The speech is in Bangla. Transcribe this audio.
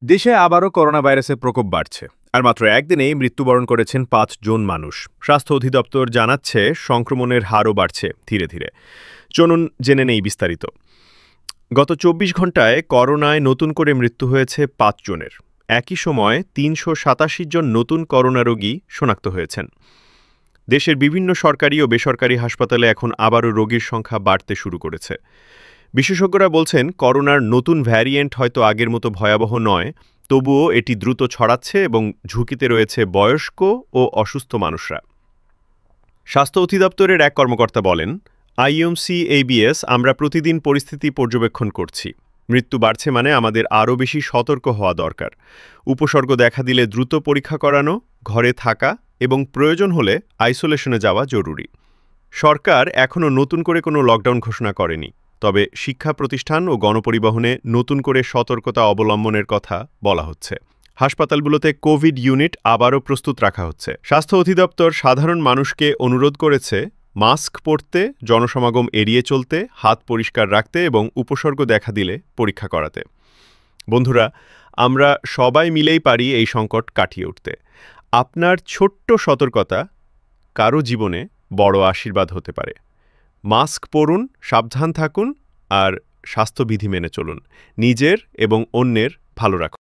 দেশে আবারও করোনা ভাইরাসের প্রকোপ বাড়ছে। আর মাত্র একদিনেই মৃত্যুবরণ করেছেন ৫ জন মানুষ। স্বাস্থ্য অধিদপ্তর জানাচ্ছে সংক্রমণের হারও বাড়ছে ধীরে ধীরে। চলুন জেনে নেই বিস্তারিত। গত ২৪ ঘন্টায় করোনায় নতুন করে মৃত্যু হয়েছে ৫ জনের। একই সময় ৩৮৭ জন নতুন করোনা রোগী শনাক্ত হয়েছেন। দেশের বিভিন্ন সরকারি ও বেসরকারি হাসপাতালে এখন আবারও রোগীর সংখ্যা বাড়তে শুরু করেছে। বিশেষজ্ঞরা বলছেন করোনার নতুন ভ্যারিয়েন্ট হয়তো আগের মতো ভয়াবহ নয়, তবুও এটি দ্রুত ছড়াচ্ছে এবং ঝুঁকিতে রয়েছে বয়স্ক ও অসুস্থ মানুষরা। স্বাস্থ্য অধিদপ্তরের এক কর্মকর্তা বলেন, IMC-ABS আমরা প্রতিদিন পরিস্থিতি পর্যবেক্ষণ করছি। মৃত্যু বাড়ছে মানে আমাদের আরও বেশি সতর্ক হওয়া দরকার। উপসর্গ দেখা দিলে দ্রুত পরীক্ষা করানো, ঘরে থাকা এবং প্রয়োজন হলে আইসোলেশনে যাওয়া জরুরি। সরকার এখনও নতুন করে কোনো লকডাউন ঘোষণা করেনি, তবে শিক্ষা প্রতিষ্ঠান ও গণপরিবহনে নতুন করে সতর্কতা অবলম্বনের কথা বলা হচ্ছে। হাসপাতালগুলোতে কোভিড ইউনিট আবারও প্রস্তুত রাখা হচ্ছে। স্বাস্থ্য অধিদপ্তর সাধারণ মানুষকে অনুরোধ করেছে মাস্ক পরতে, জনসমাগম এড়িয়ে চলতে, হাত পরিষ্কার রাখতে এবং উপসর্গ দেখা দিলে পরীক্ষা করাতে। বন্ধুরা, আমরা সবাই মিলেই পারি এই সংকট কাটিয়ে উঠতে। আপনার ছোট্ট সতর্কতা কারো জীবনে বড় আশীর্বাদ হতে পারে। মাস্ক পরুন, সাবধান থাকুন আর স্বাস্থ্যবিধি মেনে চলুন। নিজের এবং অন্যের ভালো রাখুন।